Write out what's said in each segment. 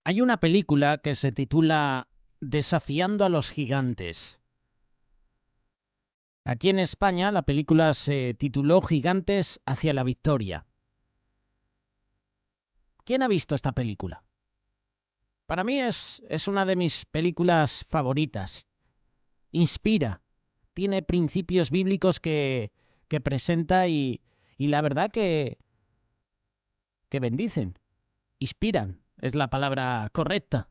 Hay una película que se titula Desafiando a los gigantes. Aquí en España la película se tituló Gigantes hacia la victoria. ¿Quién ha visto esta película? Para mí es una de mis películas favoritas. Inspira, tiene principios bíblicos que presenta y la verdad que bendicen, inspiran, es la palabra correcta.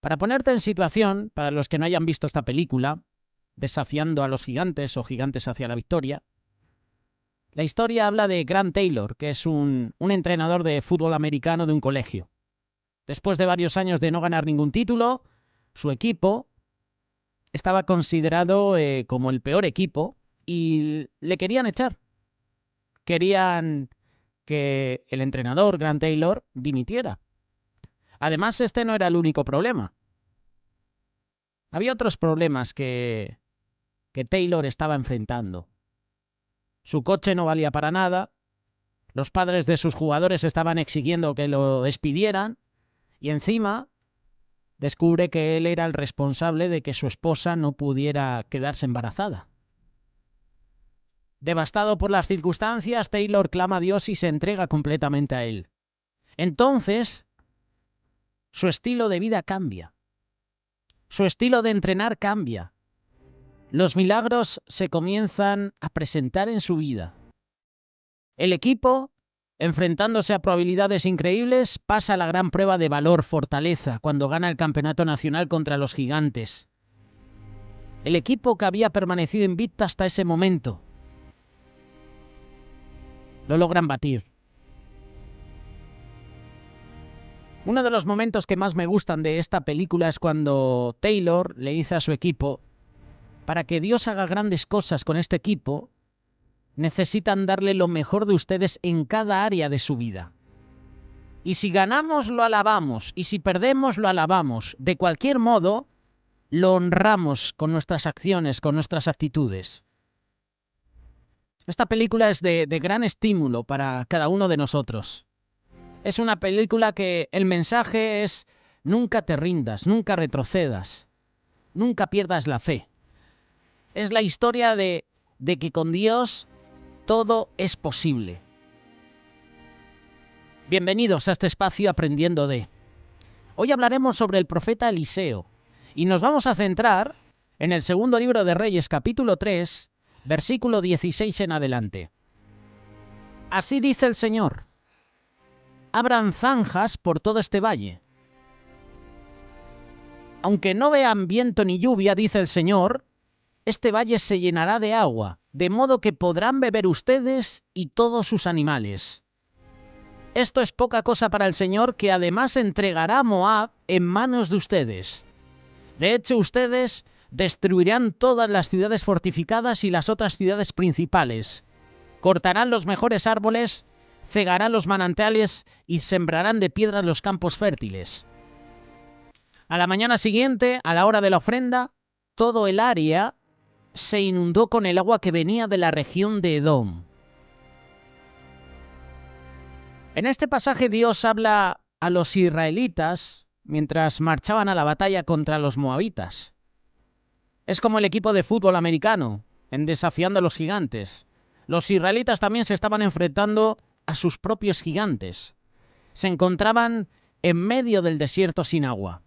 Para ponerte en situación, para los que no hayan visto esta película, Desafiando a los gigantes o Gigantes hacia la victoria, la historia habla de Grant Taylor, que es un entrenador de fútbol americano de un colegio. Después de varios años de no ganar ningún título, su equipo estaba considerado como el peor equipo y le querían echar. Querían que el entrenador, Grant Taylor, dimitiera. Además, este no era el único problema. Había otros problemas que Taylor estaba enfrentando. Su coche no valía para nada, los padres de sus jugadores estaban exigiendo que lo despidieran y encima descubre que él era el responsable de que su esposa no pudiera quedarse embarazada. Devastado por las circunstancias, Taylor clama a Dios y se entrega completamente a él. Entonces, su estilo de vida cambia. Su estilo de entrenar cambia. Los milagros se comienzan a presentar en su vida. El equipo, enfrentándose a probabilidades increíbles, pasa la gran prueba de valor-fortaleza cuando gana el campeonato nacional contra los gigantes. El equipo que había permanecido invicto hasta ese momento lo logran batir. Uno de los momentos que más me gustan de esta película es cuando Taylor le dice a su equipo: para que Dios haga grandes cosas con este equipo, necesitan darle lo mejor de ustedes en cada área de su vida. Y si ganamos, lo alabamos, y si perdemos, lo alabamos. De cualquier modo, lo honramos con nuestras acciones, con nuestras actitudes. Esta película es de gran estímulo para cada uno de nosotros. Es una película que el mensaje es: nunca te rindas, nunca retrocedas, nunca pierdas la fe. Es la historia de que con Dios todo es posible. Bienvenidos a este espacio Aprendiendo de. Hoy hablaremos sobre el profeta Eliseo y nos vamos a centrar en el segundo libro de Reyes, capítulo 3, versículo 16 en adelante. Así dice el Señor: abran zanjas por todo este valle. Aunque no vean viento ni lluvia, dice el Señor, este valle se llenará de agua, de modo que podrán beber ustedes y todos sus animales. Esto es poca cosa para el Señor, que además entregará a Moab en manos de ustedes. De hecho, ustedes destruirán todas las ciudades fortificadas y las otras ciudades principales. Cortarán los mejores árboles, cegarán los manantiales y sembrarán de piedras los campos fértiles. A la mañana siguiente, a la hora de la ofrenda, todo el área se inundó con el agua que venía de la región de Edom. En este pasaje Dios habla a los israelitas mientras marchaban a la batalla contra los moabitas. Es como el equipo de fútbol americano, en Desafiando a los gigantes. Los israelitas también se estaban enfrentando a sus propios gigantes. Se encontraban en medio del desierto sin agua.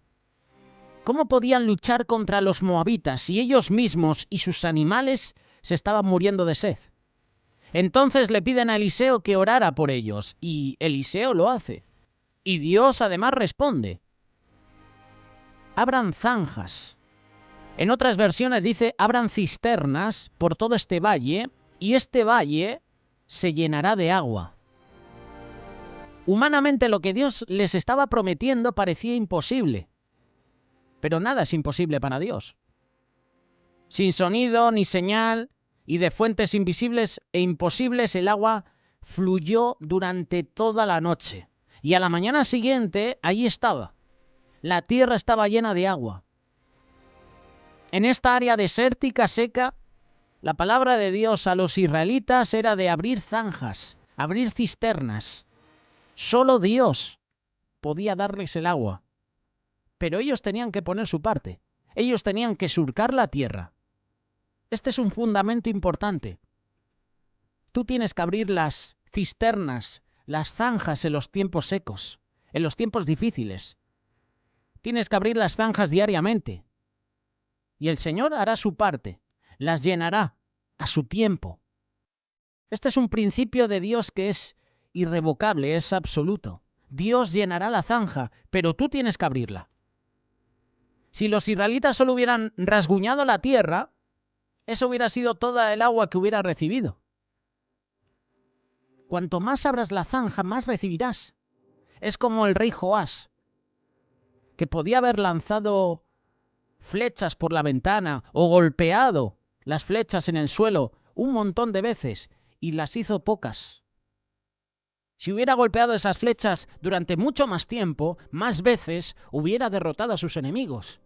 ¿Cómo podían luchar contra los moabitas si ellos mismos y sus animales se estaban muriendo de sed? Entonces le piden a Eliseo que orara por ellos, y Eliseo lo hace. Y Dios además responde: abran zanjas. En otras versiones dice: abran cisternas por todo este valle, y este valle se llenará de agua. Humanamente lo que Dios les estaba prometiendo parecía imposible, pero nada es imposible para Dios. Sin sonido ni señal y de fuentes invisibles e imposibles, el agua fluyó durante toda la noche. Y a la mañana siguiente, allí estaba. La tierra estaba llena de agua. En esta área desértica, seca, la palabra de Dios a los israelitas era de abrir zanjas, abrir cisternas. Solo Dios podía darles el agua. Pero ellos tenían que poner su parte. Ellos tenían que surcar la tierra. Este es un fundamento importante. Tú tienes que abrir las cisternas, las zanjas en los tiempos secos, en los tiempos difíciles. Tienes que abrir las zanjas diariamente. Y el Señor hará su parte, las llenará a su tiempo. Este es un principio de Dios que es irrevocable, es absoluto. Dios llenará la zanja, pero tú tienes que abrirla. Si los israelitas solo hubieran rasguñado la tierra, eso hubiera sido toda el agua que hubiera recibido. Cuanto más abras la zanja, más recibirás. Es como el rey Joás, que podía haber lanzado flechas por la ventana o golpeado las flechas en el suelo un montón de veces y las hizo pocas. Si hubiera golpeado esas flechas durante mucho más tiempo, más veces hubiera derrotado a sus enemigos,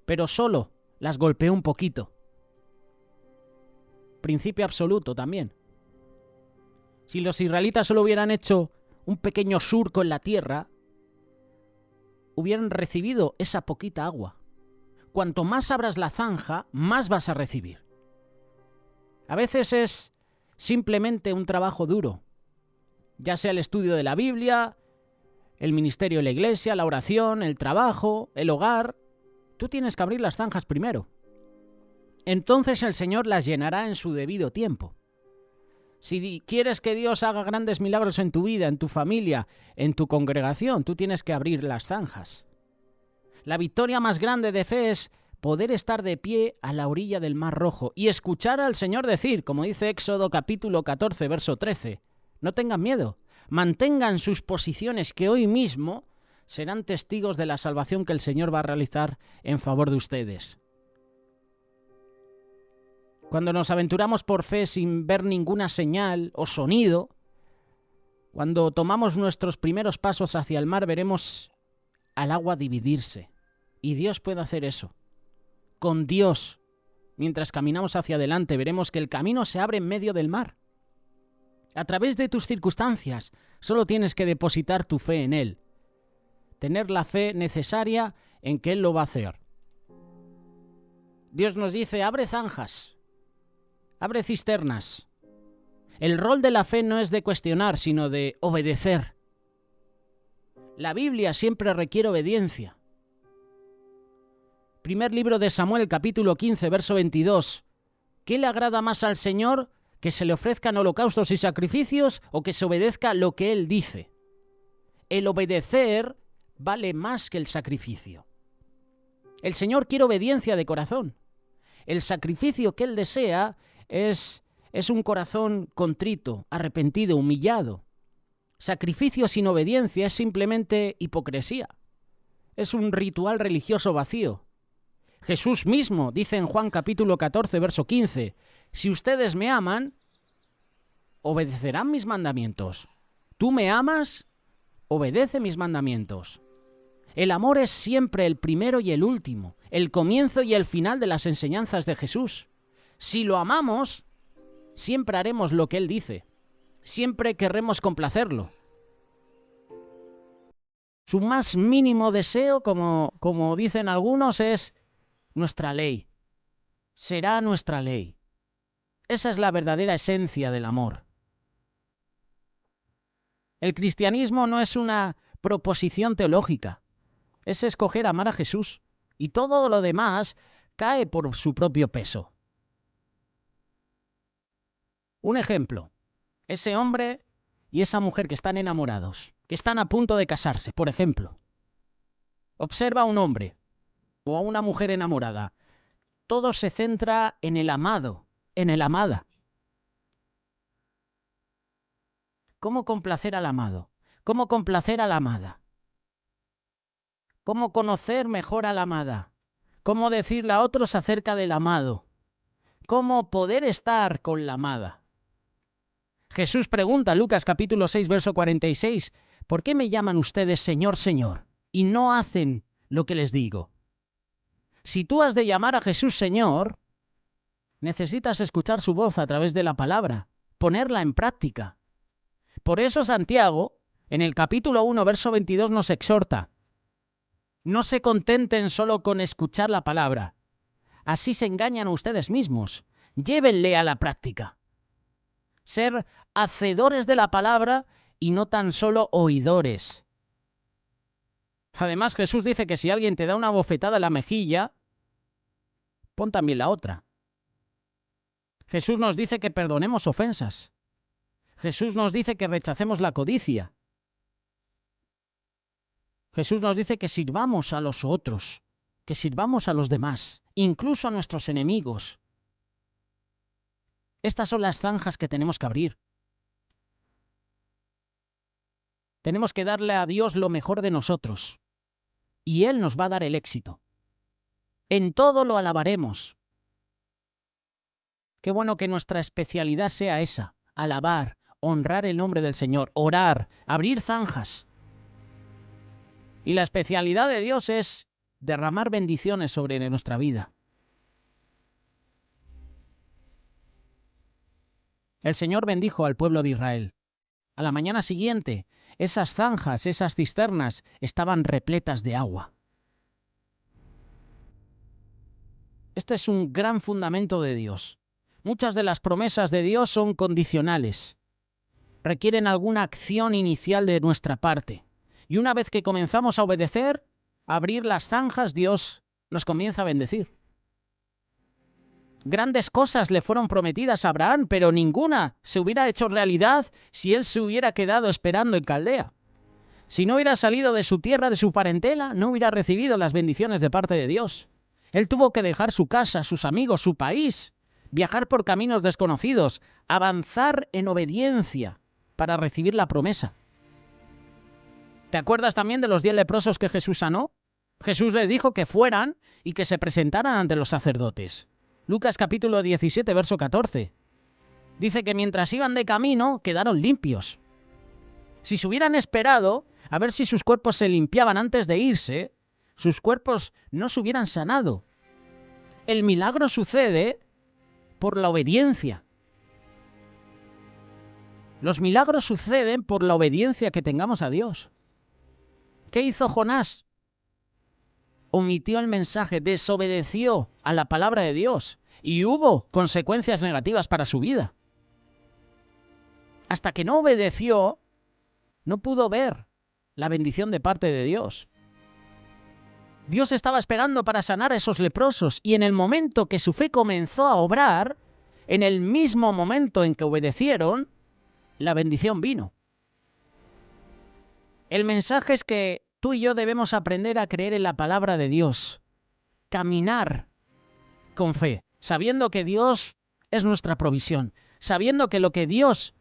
pero solo las golpeó un poquito. Principio absoluto también. Si los israelitas solo hubieran hecho un pequeño surco en la tierra, hubieran recibido esa poquita agua. Cuanto más abras la zanja, más vas a recibir. A veces es simplemente un trabajo duro, ya sea el estudio de la Biblia, el ministerio de la iglesia, la oración, el trabajo, el hogar. Tú tienes que abrir las zanjas primero. Entonces el Señor las llenará en su debido tiempo. Si quieres que Dios haga grandes milagros en tu vida, en tu familia, en tu congregación, tú tienes que abrir las zanjas. La victoria más grande de fe es poder estar de pie a la orilla del Mar Rojo y escuchar al Señor decir, como dice Éxodo capítulo 14, verso 13, no tengan miedo, mantengan sus posiciones que hoy mismo serán testigos de la salvación que el Señor va a realizar en favor de ustedes. Cuando nos aventuramos por fe sin ver ninguna señal o sonido, cuando tomamos nuestros primeros pasos hacia el mar, veremos al agua dividirse. Y Dios puede hacer eso. Con Dios, mientras caminamos hacia adelante, veremos que el camino se abre en medio del mar. A través de tus circunstancias, solo tienes que depositar tu fe en Él. Tener la fe necesaria en que Él lo va a hacer. Dios nos dice, abre zanjas. Abre cisternas. El rol de la fe no es de cuestionar, sino de obedecer. La Biblia siempre requiere obediencia. Primer libro de Samuel, capítulo 15, verso 22. ¿Qué le agrada más al Señor? ¿Que se le ofrezcan holocaustos y sacrificios o que se obedezca lo que Él dice? El obedecer vale más que el sacrificio. El Señor quiere obediencia de corazón. El sacrificio que Él desea es un corazón contrito, arrepentido, humillado. Sacrificio sin obediencia es simplemente hipocresía. Es un ritual religioso vacío. Jesús mismo dice en Juan capítulo 14, verso 15, si ustedes me aman, obedecerán mis mandamientos. ¿Tú me amas? Obedece mis mandamientos. El amor es siempre el primero y el último, el comienzo y el final de las enseñanzas de Jesús. Si lo amamos, siempre haremos lo que Él dice. Siempre querremos complacerlo. Su más mínimo deseo, como dicen algunos, es nuestra ley. Será nuestra ley. Esa es la verdadera esencia del amor. El cristianismo no es una proposición teológica. Es escoger amar a Jesús. Y todo lo demás cae por su propio peso. Un ejemplo, ese hombre y esa mujer que están enamorados, que están a punto de casarse, por ejemplo. Observa a un hombre o a una mujer enamorada. Todo se centra en el amado, en el amada. ¿Cómo complacer al amado? ¿Cómo complacer a la amada? ¿Cómo conocer mejor a la amada? ¿Cómo decirle a otros acerca del amado? ¿Cómo poder estar con la amada? Jesús pregunta, Lucas capítulo 6, verso 46, ¿por qué me llaman ustedes Señor, Señor, y no hacen lo que les digo? Si tú has de llamar a Jesús Señor, necesitas escuchar su voz a través de la palabra, ponerla en práctica. Por eso Santiago, En el capítulo 1, verso 22 nos exhorta: no se contenten solo con escuchar la palabra. Así se engañan a ustedes mismos. Llévenle a la práctica. Ser hacedores de la palabra y no tan solo oidores. Además, Jesús dice que si alguien te da una bofetada en la mejilla, pon también la otra. Jesús nos dice que perdonemos ofensas. Jesús nos dice que rechacemos la codicia. Jesús nos dice que sirvamos a los otros, que sirvamos a los demás, incluso a nuestros enemigos. Estas son las zanjas que tenemos que abrir. Tenemos que darle a Dios lo mejor de nosotros, y Él nos va a dar el éxito. En todo lo alabaremos. Qué bueno que nuestra especialidad sea esa: alabar, honrar el nombre del Señor, orar, abrir zanjas. Y la especialidad de Dios es derramar bendiciones sobre nuestra vida. El Señor bendijo al pueblo de Israel. A la mañana siguiente, esas zanjas, esas cisternas, estaban repletas de agua. Este es un gran fundamento de Dios. Muchas de las promesas de Dios son condicionales. Requieren alguna acción inicial de nuestra parte. Y una vez que comenzamos a obedecer, a abrir las zanjas, Dios nos comienza a bendecir. Grandes cosas le fueron prometidas a Abraham, pero ninguna se hubiera hecho realidad si él se hubiera quedado esperando en Caldea. Si no hubiera salido de su tierra, de su parentela, no hubiera recibido las bendiciones de parte de Dios. Él tuvo que dejar su casa, sus amigos, su país, viajar por caminos desconocidos, avanzar en obediencia para recibir la promesa. ¿Te acuerdas también de los 10 leprosos que Jesús sanó? Jesús les dijo que fueran y que se presentaran ante los sacerdotes. Lucas capítulo 17, verso 14. Dice que mientras iban de camino, quedaron limpios. Si se hubieran esperado a ver si sus cuerpos se limpiaban antes de irse, sus cuerpos no se hubieran sanado. El milagro sucede por la obediencia. Los milagros suceden por la obediencia que tengamos a Dios. ¿Qué hizo Jonás? Omitió el mensaje, desobedeció a la palabra de Dios y hubo consecuencias negativas para su vida. Hasta que no obedeció, no pudo ver la bendición de parte de Dios. Dios estaba esperando para sanar a esos leprosos y en el momento que su fe comenzó a obrar, en el mismo momento en que obedecieron, la bendición vino. El mensaje es que tú y yo debemos aprender a creer en la palabra de Dios, caminar con fe, sabiendo que Dios es nuestra provisión, sabiendo que lo que Dios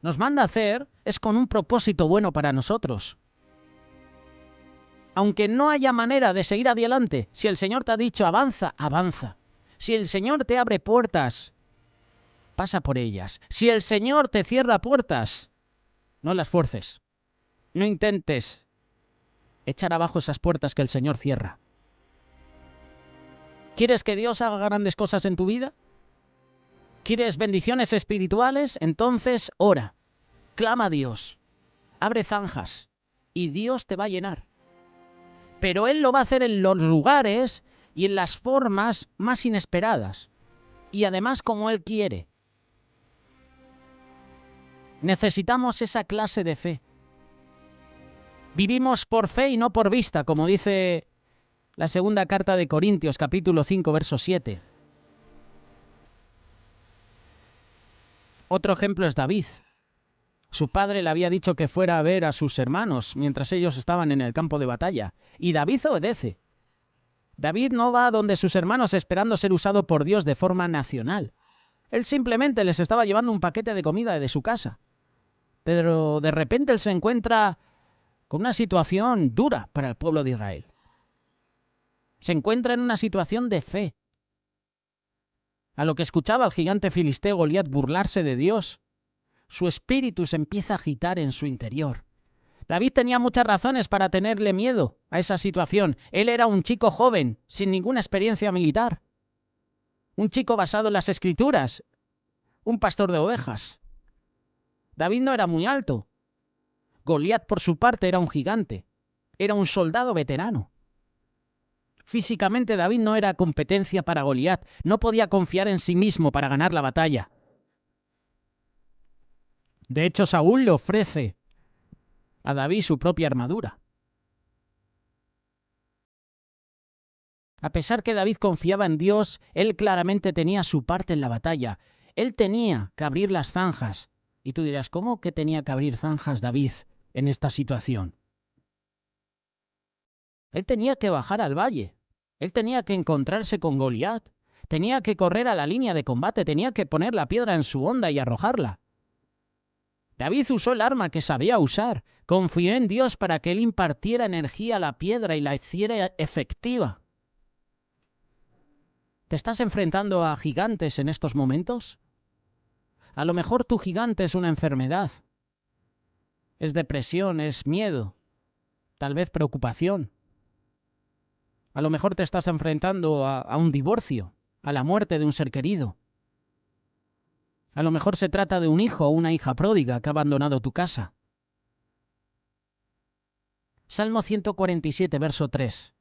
nos manda hacer es con un propósito bueno para nosotros. Aunque no haya manera de seguir adelante, si el Señor te ha dicho avanza, avanza. Si el Señor te abre puertas, pasa por ellas. Si el Señor te cierra puertas, no las fuerces. No intentes echar abajo esas puertas que el Señor cierra. ¿Quieres que Dios haga grandes cosas en tu vida? ¿Quieres bendiciones espirituales? Entonces ora, clama a Dios, abre zanjas y Dios te va a llenar. Pero Él lo va a hacer en los lugares y en las formas más inesperadas. Y además como Él quiere. Necesitamos esa clase de fe. Vivimos por fe y no por vista, como dice la segunda carta de Corintios, capítulo 5, verso 7. Otro ejemplo es David. Su padre le había dicho que fuera a ver a sus hermanos mientras ellos estaban en el campo de batalla. Y David obedece. David no va donde sus hermanos esperando ser usado por Dios de forma nacional. Él simplemente les estaba llevando un paquete de comida de su casa. Pero de repente él se encuentra con una situación dura para el pueblo de Israel. Se encuentra en una situación de fe. A lo que escuchaba el gigante filisteo Goliat burlarse de Dios, su espíritu se empieza a agitar en su interior. David tenía muchas razones para tenerle miedo a esa situación. Él era un chico joven, sin ninguna experiencia militar. Un chico basado en las Escrituras. Un pastor de ovejas. David no era muy alto. Goliat, por su parte, era un gigante. Era un soldado veterano. Físicamente David no era competencia para Goliat. No podía confiar en sí mismo para ganar la batalla. De hecho, Saúl le ofrece a David su propia armadura. A pesar que David confiaba en Dios, él claramente tenía su parte en la batalla. Él tenía que abrir las zanjas. Y tú dirás, ¿cómo que tenía que abrir zanjas David en esta situación? Él tenía que bajar al valle. Él tenía que encontrarse con Goliat. Tenía que correr a la línea de combate. Tenía que poner la piedra en su honda y arrojarla. David usó el arma que sabía usar. Confió en Dios para que él impartiera energía a la piedra y la hiciera efectiva. ¿Te estás enfrentando a gigantes en estos momentos? A lo mejor tu gigante es una enfermedad. Es depresión, es miedo, tal vez preocupación. A lo mejor te estás enfrentando a un divorcio, a la muerte de un ser querido. A lo mejor se trata de un hijo o una hija pródiga que ha abandonado tu casa. Salmo 147, verso 3.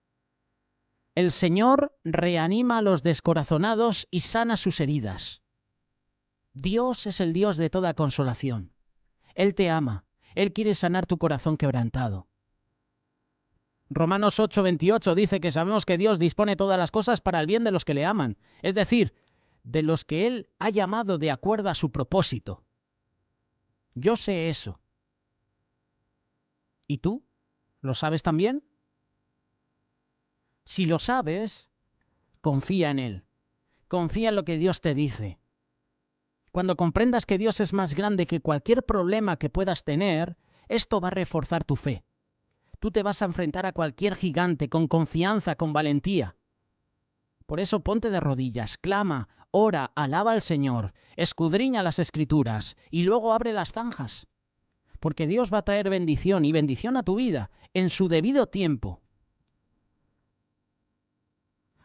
El Señor reanima a los descorazonados y sana sus heridas. Dios es el Dios de toda consolación. Él te ama. Él quiere sanar tu corazón quebrantado. Romanos 8:28 dice que sabemos que Dios dispone todas las cosas para el bien de los que le aman, es decir, de los que Él ha llamado de acuerdo a su propósito. Yo sé eso. ¿Y tú? ¿Lo sabes también? Si lo sabes, confía en Él. Confía en lo que Dios te dice. Cuando comprendas que Dios es más grande que cualquier problema que puedas tener, esto va a reforzar tu fe. Tú te vas a enfrentar a cualquier gigante con confianza, con valentía. Por eso ponte de rodillas, clama, ora, alaba al Señor, escudriña las Escrituras y luego abre las zanjas. Porque Dios va a traer bendición y bendición a tu vida en su debido tiempo.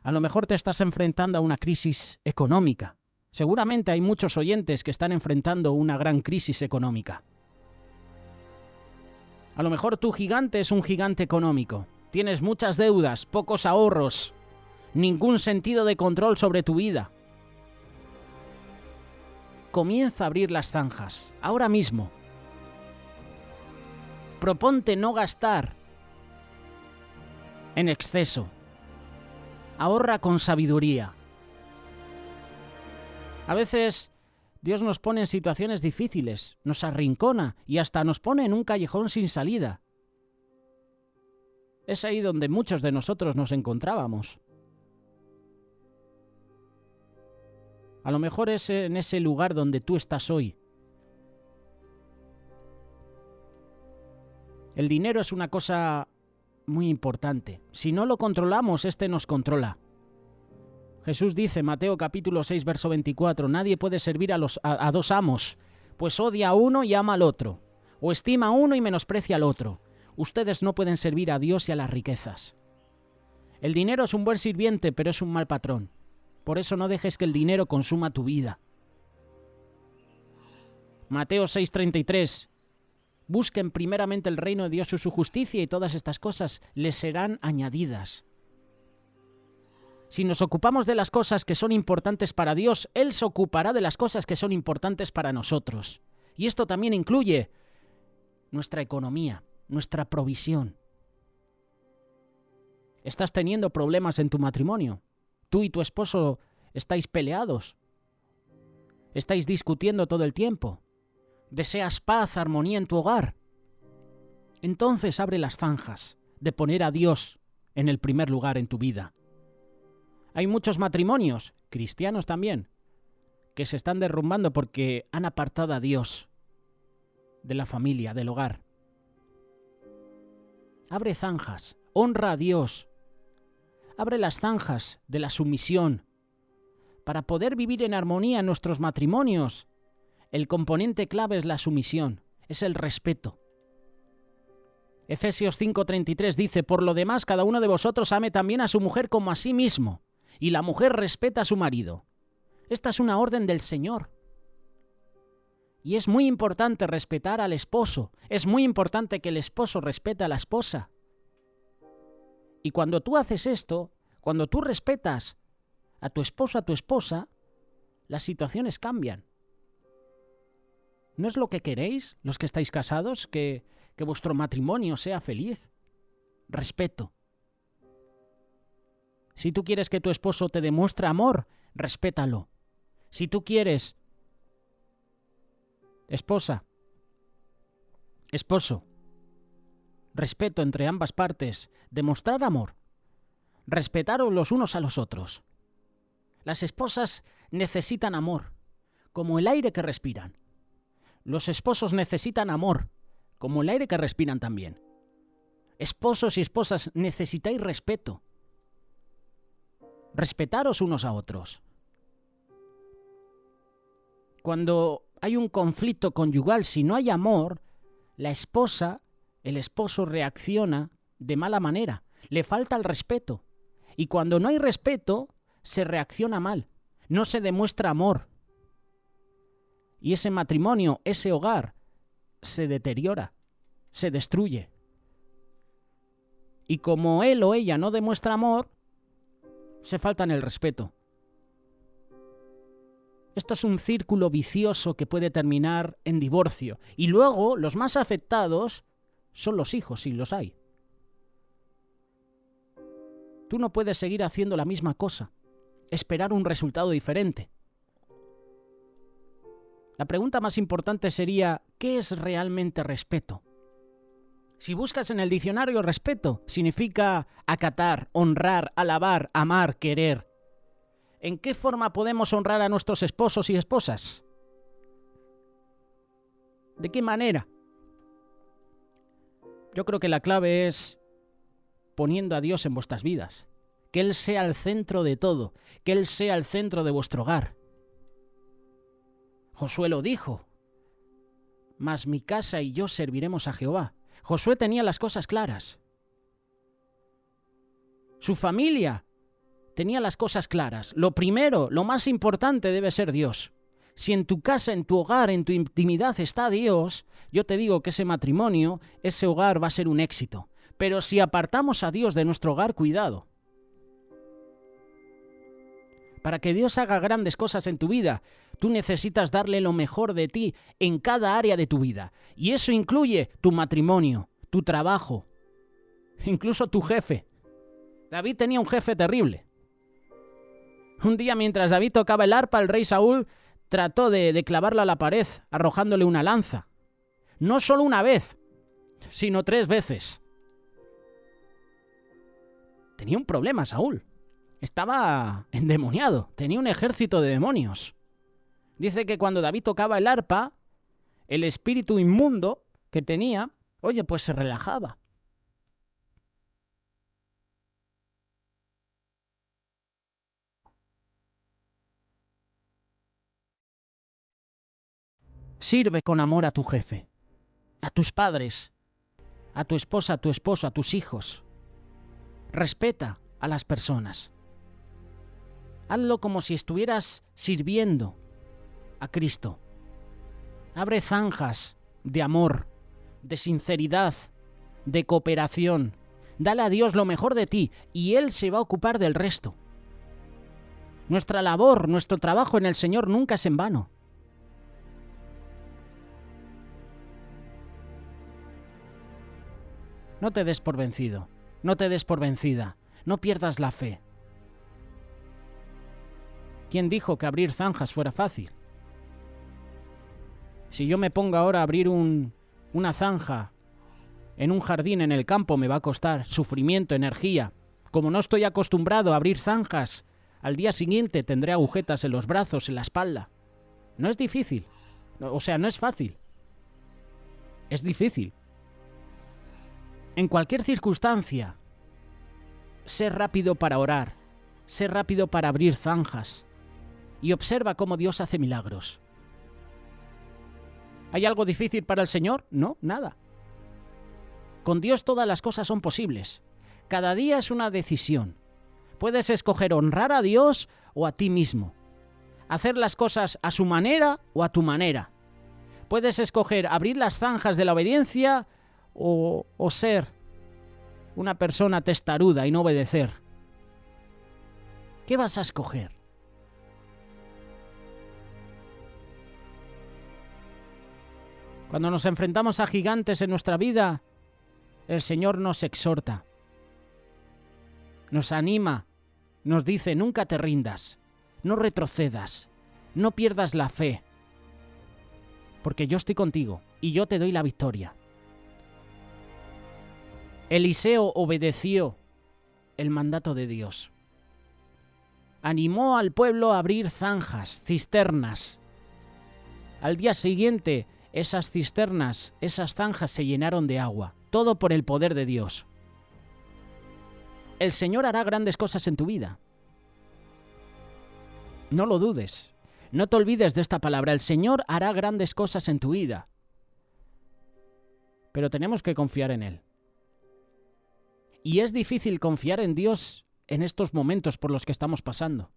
A lo mejor te estás enfrentando a una crisis económica. Seguramente hay muchos oyentes que están enfrentando una gran crisis económica. A lo mejor tu gigante es un gigante económico. Tienes muchas deudas, pocos ahorros, ningún sentido de control sobre tu vida. Comienza a abrir las zanjas, ahora mismo. Proponte no gastar en exceso. Ahorra con sabiduría. A veces Dios nos pone en situaciones difíciles, nos arrincona y hasta nos pone en un callejón sin salida. Es ahí donde muchos de nosotros nos encontrábamos. A lo mejor es en ese lugar donde tú estás hoy. El dinero es una cosa muy importante. Si no lo controlamos, este nos controla. Jesús dice, Mateo capítulo 6, verso 24, nadie puede servir a dos amos, pues odia a uno y ama al otro, o estima a uno y menosprecia al otro. Ustedes no pueden servir a Dios y a las riquezas. El dinero es un buen sirviente, pero es un mal patrón. Por eso no dejes que el dinero consuma tu vida. Mateo 6:33. Busquen primeramente el reino de Dios y su justicia y todas estas cosas les serán añadidas. Si nos ocupamos de las cosas que son importantes para Dios, Él se ocupará de las cosas que son importantes para nosotros. Y esto también incluye nuestra economía, nuestra provisión. ¿Estás teniendo problemas en tu matrimonio? ¿Tú y tu esposo estáis peleados? ¿Estáis discutiendo todo el tiempo? ¿Deseas paz, armonía en tu hogar? Entonces abre las zanjas de poner a Dios en el primer lugar en tu vida. Hay muchos matrimonios, cristianos también, que se están derrumbando porque han apartado a Dios de la familia, del hogar. Abre zanjas, honra a Dios. Abre las zanjas de la sumisión. Para poder vivir en armonía en nuestros matrimonios, el componente clave es la sumisión, es el respeto. Efesios 5:33 dice, por lo demás, cada uno de vosotros ame también a su mujer como a sí mismo, y la mujer respeta a su marido. Esta es una orden del Señor. Y es muy importante respetar al esposo. Es muy importante que el esposo respete a la esposa. Y cuando tú haces esto, cuando tú respetas a tu esposo, a tu esposa, las situaciones cambian. ¿No es lo que queréis, los que estáis casados, que vuestro matrimonio sea feliz? Respeto. Si tú quieres que tu esposo te demuestre amor, respétalo. Si tú quieres, esposa, esposo, respeto entre ambas partes, demostrar amor, respetaros los unos a los otros. Las esposas necesitan amor, como el aire que respiran. Los esposos necesitan amor, como el aire que respiran también. Esposos y esposas, necesitáis respeto. Respetaros unos a otros. Cuando hay un conflicto conyugal, si no hay amor, la esposa, el esposo reacciona de mala manera, le falta el respeto. Y cuando no hay respeto, se reacciona mal, no se demuestra amor. Y ese matrimonio, ese hogar, se deteriora, se destruye. Y como él o ella no demuestra amor, se faltan el respeto. Esto es un círculo vicioso que puede terminar en divorcio. Y luego, los más afectados son los hijos, si los hay. Tú no puedes seguir haciendo la misma cosa, esperar un resultado diferente. La pregunta más importante sería, ¿qué es realmente respeto? Si buscas en el diccionario respeto, significa acatar, honrar, alabar, amar, querer. ¿En qué forma podemos honrar a nuestros esposos y esposas? ¿De qué manera? Yo creo que la clave es poniendo a Dios en vuestras vidas. Que Él sea el centro de todo, que Él sea el centro de vuestro hogar. Josué lo dijo, mas mi casa y yo serviremos a Jehová. Josué tenía las cosas claras. Su familia tenía las cosas claras. Lo primero, lo más importante debe ser Dios. Si en tu casa, en tu hogar, en tu intimidad está Dios, yo te digo que ese matrimonio, ese hogar va a ser un éxito. Pero si apartamos a Dios de nuestro hogar, cuidado. Para que Dios haga grandes cosas en tu vida, tú necesitas darle lo mejor de ti en cada área de tu vida. Y eso incluye tu matrimonio, tu trabajo, incluso tu jefe. David tenía un jefe terrible. Un día, mientras David tocaba el arpa, el rey Saúl trató de clavarlo a la pared, arrojándole una lanza. No solo una vez, sino 3 veces. Tenía un problema Saúl. Estaba endemoniado, tenía un ejército de demonios. Dice que cuando David tocaba el arpa, el espíritu inmundo que tenía, pues se relajaba. Sirve con amor a tu jefe, a tus padres, a tu esposa, a tu esposo, a tus hijos. Respeta a las personas. Hazlo como si estuvieras sirviendo a Cristo. Abre zanjas de amor, de sinceridad, de cooperación. Dale a Dios lo mejor de ti y Él se va a ocupar del resto. Nuestra labor, nuestro trabajo en el Señor nunca es en vano. No te des por vencido, no te des por vencida, no pierdas la fe. ¿Quién dijo que abrir zanjas fuera fácil? Si yo me pongo ahora a abrir una zanja en un jardín en el campo, me va a costar sufrimiento, energía. Como no estoy acostumbrado a abrir zanjas, al día siguiente tendré agujetas en los brazos, en la espalda. No es difícil. No es fácil. Es difícil. En cualquier circunstancia, sé rápido para orar, sé rápido para abrir zanjas y observa cómo Dios hace milagros. ¿Hay algo difícil para el Señor? No, nada. Con Dios todas las cosas son posibles. Cada día es una decisión. Puedes escoger honrar a Dios o a ti mismo. Hacer las cosas a su manera o a tu manera. Puedes escoger abrir las zanjas de la obediencia o ser una persona testaruda y no obedecer. ¿Qué vas a escoger? Cuando nos enfrentamos a gigantes en nuestra vida, el Señor nos exhorta, nos anima, nos dice: nunca te rindas, no retrocedas, no pierdas la fe, porque yo estoy contigo y yo te doy la victoria. Eliseo obedeció el mandato de Dios. Animó al pueblo a abrir zanjas, cisternas. Al día siguiente, esas cisternas, esas zanjas se llenaron de agua. Todo por el poder de Dios. El Señor hará grandes cosas en tu vida. No lo dudes. No te olvides de esta palabra. El Señor hará grandes cosas en tu vida. Pero tenemos que confiar en Él. Y es difícil confiar en Dios en estos momentos por los que estamos pasando.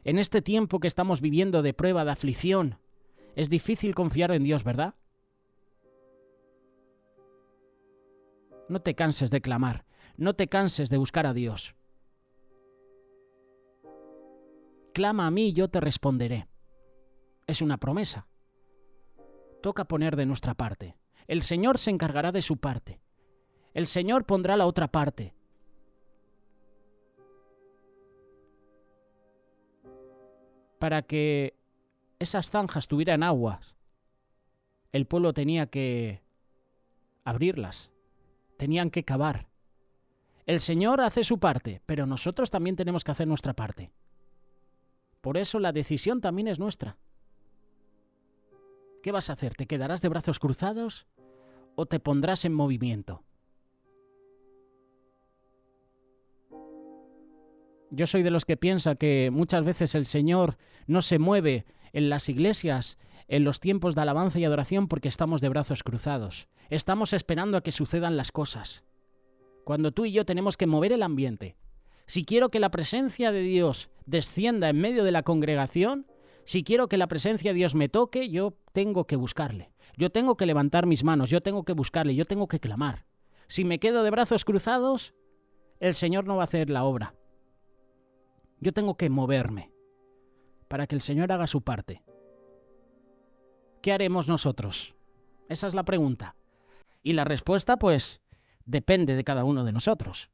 En este tiempo que estamos viviendo de prueba, de aflicción, es difícil confiar en Dios, ¿verdad? No te canses de clamar, no te canses de buscar a Dios. Clama a mí y yo te responderé. Es una promesa. Toca poner de nuestra parte. El Señor se encargará de su parte. El Señor pondrá la otra parte. Para que esas zanjas tuvieran aguas, el pueblo tenía que abrirlas, tenían que cavar. El Señor hace su parte, pero nosotros también tenemos que hacer nuestra parte. Por eso la decisión también es nuestra. ¿Qué vas a hacer? ¿Te quedarás de brazos cruzados o te pondrás en movimiento? Yo soy de los que piensa que muchas veces el Señor no se mueve en las iglesias, en los tiempos de alabanza y adoración, porque estamos de brazos cruzados. Estamos esperando a que sucedan las cosas. Cuando tú y yo tenemos que mover el ambiente. Si quiero que la presencia de Dios descienda en medio de la congregación, si quiero que la presencia de Dios me toque, yo tengo que buscarle. Yo tengo que levantar mis manos, yo tengo que buscarle, yo tengo que clamar. Si me quedo de brazos cruzados, el Señor no va a hacer la obra. Yo tengo que moverme para que el Señor haga su parte. ¿Qué haremos nosotros? Esa es la pregunta. Y la respuesta, pues, depende de cada uno de nosotros.